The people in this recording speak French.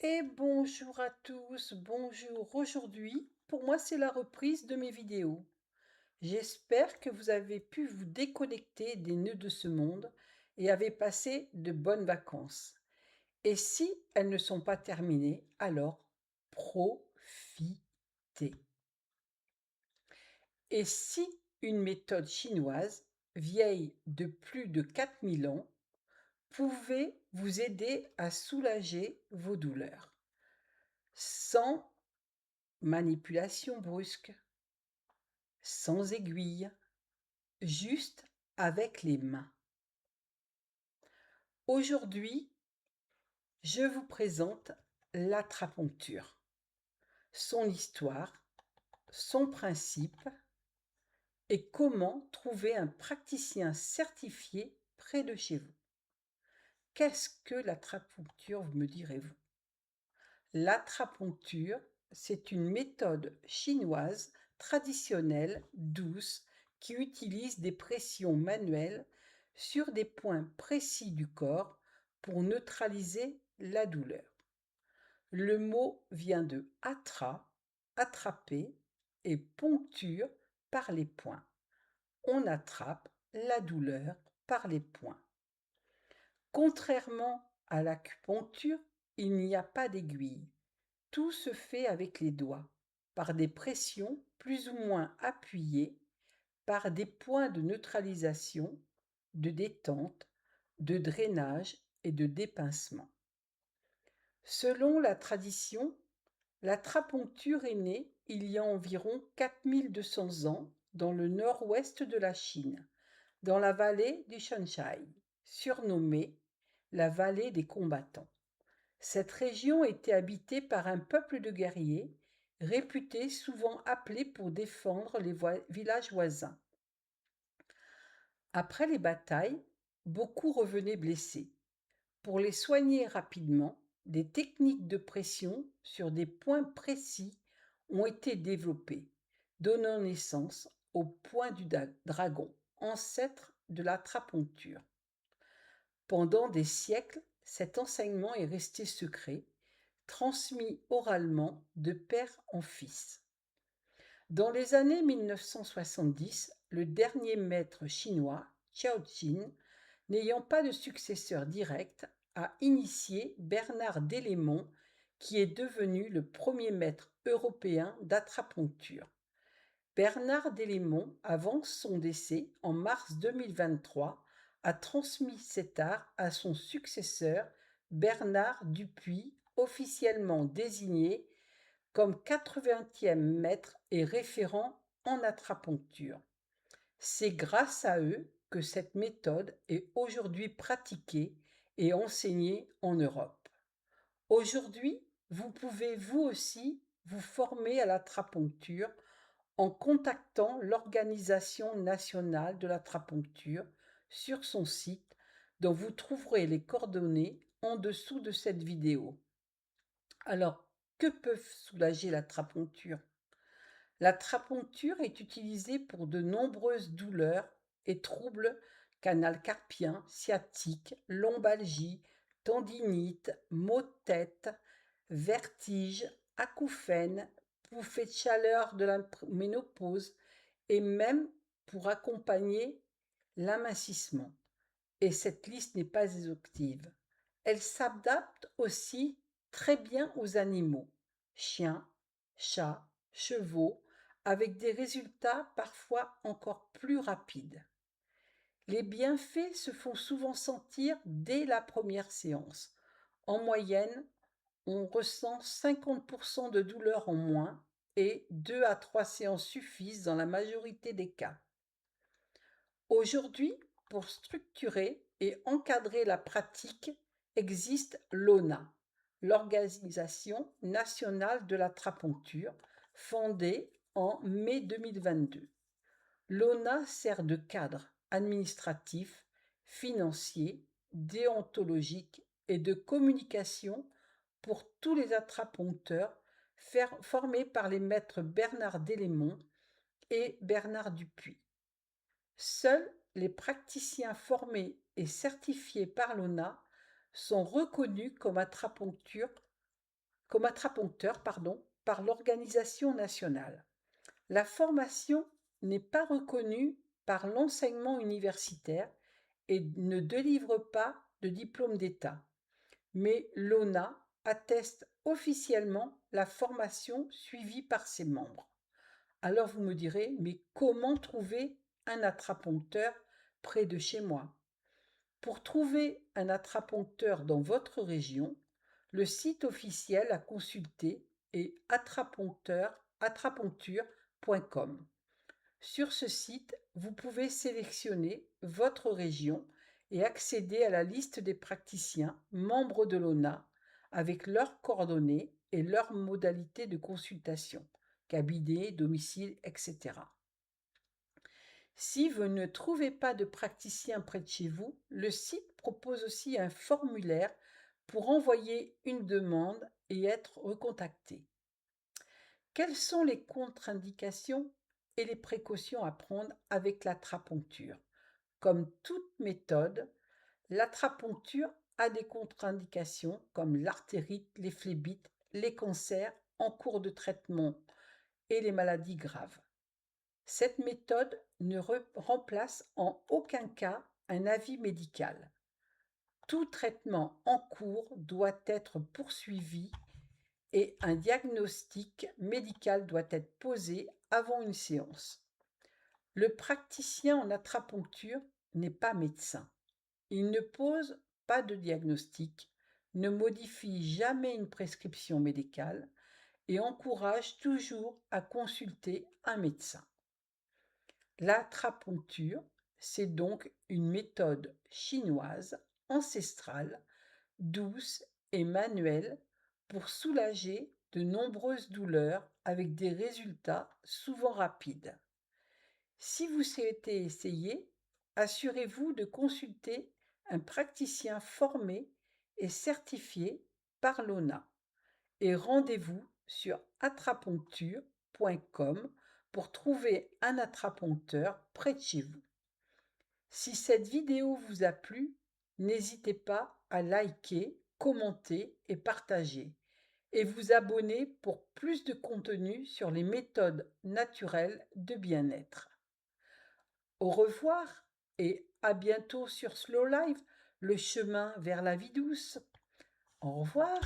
Et bonjour à tous, bonjour. Aujourd'hui, pour moi, c'est la reprise de mes vidéos. J'espère que vous avez pu vous déconnecter des nœuds de ce monde et avez passé de bonnes vacances. Et si elles ne sont pas terminées, alors profitez. Et si une méthode chinoise, vieille de plus de 4000 ans, pouvait vous aider à soulager vos douleurs, sans manipulation brusque, sans aiguille, juste avec les mains. Aujourd'hui, je vous présente l'atrapuncture, son histoire, son principe et comment trouver un praticien certifié près de chez vous. Qu'est-ce que l'atrapuncture, me direz-vous? L'atrapuncture, c'est une méthode chinoise traditionnelle, douce, qui utilise des pressions manuelles sur des points précis du corps pour neutraliser la douleur. Le mot vient de atra, attraper, et poncture, par les points. On attrape la douleur par les points. Contrairement à l'acupuncture, il n'y a pas d'aiguille. Tout se fait avec les doigts, par des pressions plus ou moins appuyées, par des points de neutralisation, de détente, de drainage et de dépincement. Selon la tradition, l'atrapuncture est née il y a environ 4200 ans dans le nord-ouest de la Chine, dans la vallée du Shanxi, surnommée la vallée des combattants. Cette région était habitée par un peuple de guerriers, réputés souvent appelés pour défendre les villages voisins. Après les batailles, beaucoup revenaient blessés. Pour les soigner rapidement, des techniques de pression sur des points précis ont été développées, donnant naissance au point du dragon, ancêtre de l'atrapuncture. Pendant des siècles, cet enseignement est resté secret, transmis oralement de père en fils. Dans les années 1970, le dernier maître chinois, Xiao Qin, n'ayant pas de successeur direct, a initié Bernard Delémont, qui est devenu le premier maître européen d'atrapuncture. Bernard Delémont, avant son décès en mars 2023, a transmis cet art à son successeur Bernard Dupuy, officiellement désigné comme 80e maître et référent en atrapuncture. C'est grâce à eux que cette méthode est aujourd'hui pratiquée et enseignée en Europe. Aujourd'hui, vous pouvez vous aussi vous former à l'atrapuncture en contactant l'Organisation nationale de l'atrapuncture sur son site, dont vous trouverez les coordonnées en dessous de cette vidéo. Alors, que peut soulager l'atrapuncture? L'atrapuncture est utilisée pour de nombreuses douleurs et troubles canal carpien, sciatique, lombalgie, tendinite, maux de tête, vertige, acouphènes, bouffées de chaleur de la ménopause et même pour accompagner l'amincissement. Et cette liste n'est pas exhaustive. Elle s'adapte aussi très bien aux animaux, chiens, chats, chevaux, avec des résultats parfois encore plus rapides. Les bienfaits se font souvent sentir dès la première séance. En moyenne, on ressent 50% de douleur en moins et 2 à 3 séances suffisent dans la majorité des cas. Aujourd'hui, pour structurer et encadrer la pratique, existe l'ONA, l'Organisation nationale de l'atrapuncture, fondée en mai 2022. L'ONA sert de cadre administratif, financier, déontologique et de communication pour tous les atrapuncteurs formés par les maîtres Bernard Delémont et Bernard Dupuy. Seuls les praticiens formés et certifiés par l'ONA sont reconnus comme atrapuncture comme atrapuncteur, pardon, par l'organisation nationale. La formation n'est pas reconnue par l'enseignement universitaire et ne délivre pas de diplôme d'État. Mais l'ONA atteste officiellement la formation suivie par ses membres. Alors vous me direz, mais comment trouver un atrapuncteur près de chez moi? Pour trouver un atrapuncteur dans votre région, le site officiel à consulter est atrapuncture.com. Sur ce site, vous pouvez sélectionner votre région et accéder à la liste des praticiens membres de l'ONA avec leurs coordonnées et leurs modalités de consultation, cabinet, domicile, etc. Si vous ne trouvez pas de praticien près de chez vous, le site propose aussi un formulaire pour envoyer une demande et être recontacté. Quelles sont les contre-indications et les précautions à prendre avec l'atrapuncture? Comme toute méthode, l'atrapuncture a des contre-indications comme l'artérite, les phlébites, les cancers en cours de traitement et les maladies graves. Cette méthode ne remplace en aucun cas un avis médical. Tout traitement en cours doit être poursuivi et un diagnostic médical doit être posé avant une séance. Le praticien en atrapuncture n'est pas médecin. Il ne pose pas de diagnostic, ne modifie jamais une prescription médicale et encourage toujours à consulter un médecin. L'atrapuncture, c'est donc une méthode chinoise ancestrale, douce et manuelle pour soulager de nombreuses douleurs avec des résultats souvent rapides. Si vous souhaitez essayer, assurez-vous de consulter un praticien formé et certifié par l'ONA et rendez-vous sur atrapuncture.com pour trouver un atrapuncteur près de chez vous. Si cette vidéo vous a plu, n'hésitez pas à liker, commenter et partager et vous abonner pour plus de contenu sur les méthodes naturelles de bien-être. Au revoir et à bientôt sur Slow Life, le chemin vers la vie douce. Au revoir.